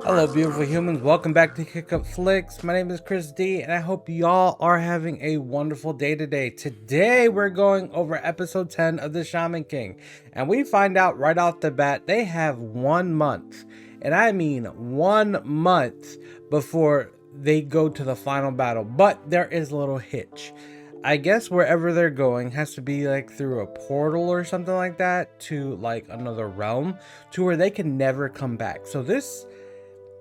Hello, beautiful humans. Welcome back to Kick Up Flicks. My name is Chris D, and I hope y'all are having a wonderful day today. Today, we're going over episode 10 of the Shaman King, and we find out right off the bat they have 1 month, and I mean 1 month before they go to the final battle. But there is a little hitch. I guess wherever they're going has to be like through a portal or something like that to like another realm to where they can never come back. So this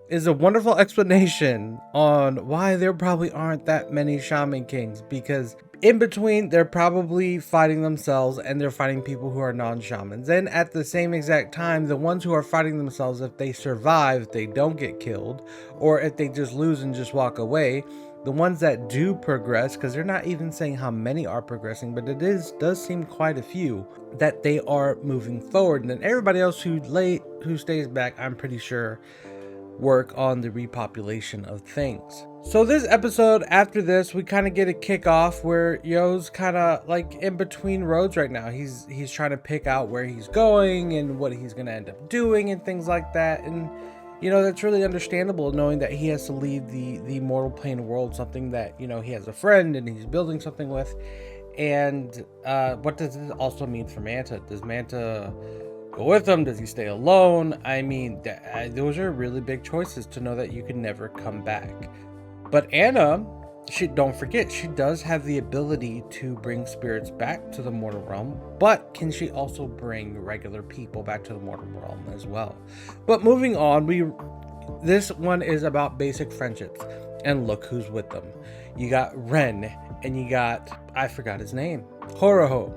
is a wonderful explanation on why there probably aren't that many Shaman Kings, because in between they're probably fighting themselves and they're fighting people who are non-shamans. And at the same exact time, the ones who are fighting themselves, if they survive, they don't get killed, or if they just lose and just walk away, the ones that do progress, because they're not even saying how many are progressing, but does seem quite a few, that they are moving forward. And then everybody else who stays back, I'm pretty sure, work on the repopulation of things. So this episode, after this, we kind of get a kickoff where Yo's kind of like in between roads right now. He's trying to pick out where he's going and what he's going to end up doing and things like that. And you know, that's really understandable, knowing that he has to leave the mortal plane world, something that, you know, he has a friend and he's building something with. And what does this also mean for Manta? Does Manta go with him? Does he stay alone? I mean, those are really big choices to know that you can never come back. But Anna, don't forget, she does have the ability to bring spirits back to the mortal realm, but can she also bring regular people back to the mortal realm as well? But moving on, this one is about basic friendships, and look who's with them. You got Ren, and you got, I forgot his name, Horoho.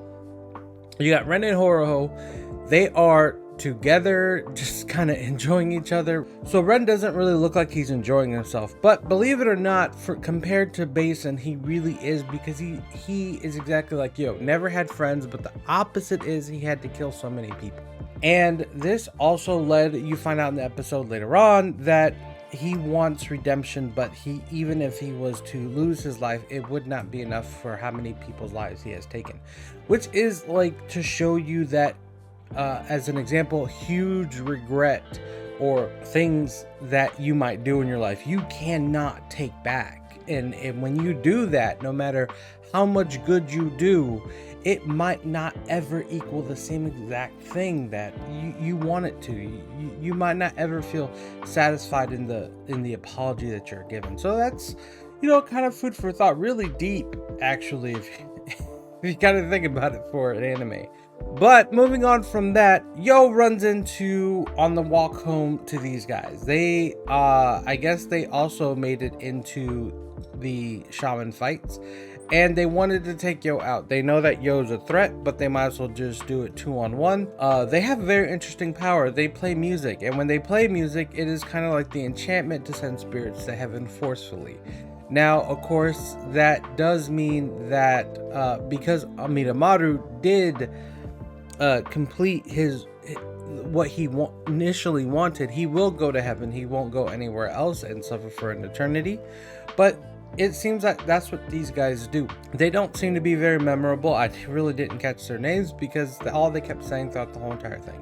You got Ren and Horoho. They are together, just kind of enjoying each other. So Ren doesn't really look like he's enjoying himself, but believe it or not, compared to Basin, he really is, because he is exactly like Yo. Never had friends, but the opposite is he had to kill so many people. And this also led, you find out in the episode later on, that he wants redemption, but even if he was to lose his life, it would not be enough for how many people's lives he has taken, which is like to show you that as an example, huge regret or things that you might do in your life, you cannot take back. And when you do that, no matter how much good you do, it might not ever equal the same exact thing that you want it to. You might not ever feel satisfied in the apology that you're given. So that's, you know, kind of food for thought. Really deep, actually, if you kind of think about it for an anime. But moving on from that, Yo runs into, on the walk home to these guys. They, I guess they also made it into the shaman fights, and they wanted to take Yo out. They know that Yo's a threat, but they might as well just do it 2-on-1. They have a very interesting power. They play music, and when they play music, it is kind of like the enchantment to send spirits to heaven forcefully. Now, of course, that does mean that because Amidamaru did complete what he initially wanted, he will go to heaven. He won't go anywhere else and suffer for an eternity. But it seems like that's what these guys do. They don't seem to be very memorable. I really didn't catch their names because all they kept saying throughout the whole entire thing.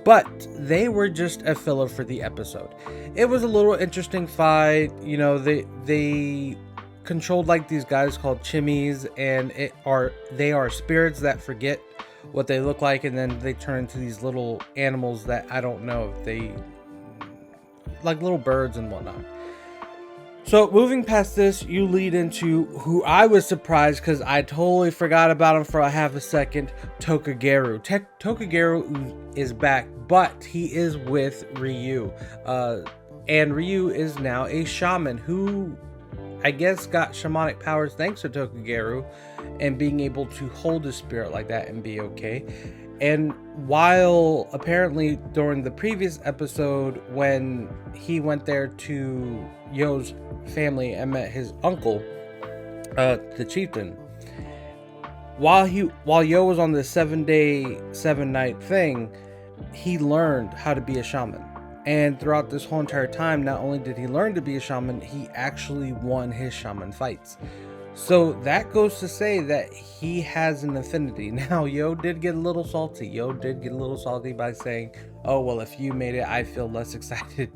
But they were just a filler for the episode. It was a little interesting fight. You know, they controlled like these guys called chimneys, and they are spirits that forget what they look like, and then they turn into these little animals that I don't know if they like little birds and whatnot. So moving past this, you lead into who I was surprised because I totally forgot about him for a half a second. Tokugaru. Tokugaru is back, but he is with Ryu, and Ryu is now a shaman who I guess got shamanic powers thanks to Tokugaru and being able to hold a spirit like that and be okay. And while apparently during the previous episode when he went there to Yo's family and met his uncle, the chieftain, while Yo was on the 7-day 7-night thing, he learned how to be a shaman. And throughout this whole entire time, not only did he learn to be a shaman, he actually won his shaman fights. So that goes to say that he has an affinity. Now, Yo did get a little salty. By saying, oh, well, if you made it, I feel less excited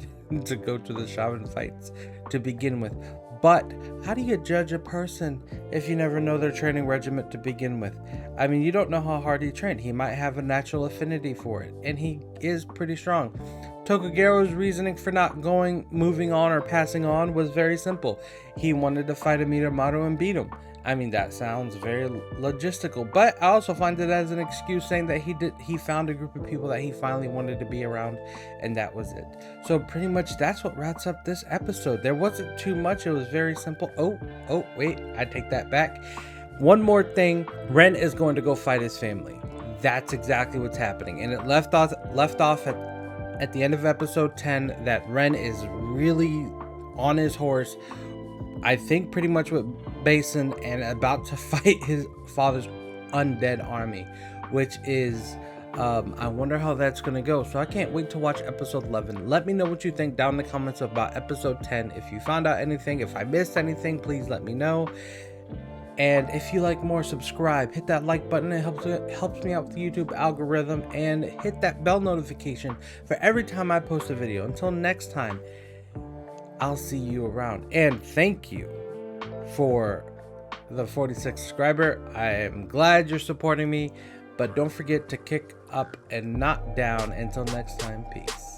to go to the shaman fights to begin with. But how do you judge a person if you never know their training regimen to begin with? I mean, you don't know how hard he trained. He might have a natural affinity for it, and he is pretty strong. Tokugaro's reasoning for not moving on or passing on was very simple. He wanted to fight Minamoto and beat him. I mean, that sounds very logistical, but I also find it as an excuse saying that he found a group of people that he finally wanted to be around, and that was it. So pretty much that's what wraps up this episode. There wasn't too much. It was very simple. Oh, wait, I take that back. One more thing. Ren is going to go fight his family. That's exactly what's happening. And it left off at the end of episode 10 that Ren is really on his horse, I think pretty much with Basin, and about to fight his father's undead army, which is I wonder how that's gonna go. So I can't wait to watch episode 11. Let me know what you think down in the comments about episode 10. If you found out anything, if I missed anything, please let me know. And if you like more, subscribe, hit that like button. It helps me out with the YouTube algorithm, and hit that bell notification for every time I post a video. Until next time, I'll see you around. And thank you for the 46 subscriber. I am glad you're supporting me, but don't forget to kick up and not down. Until next time, peace.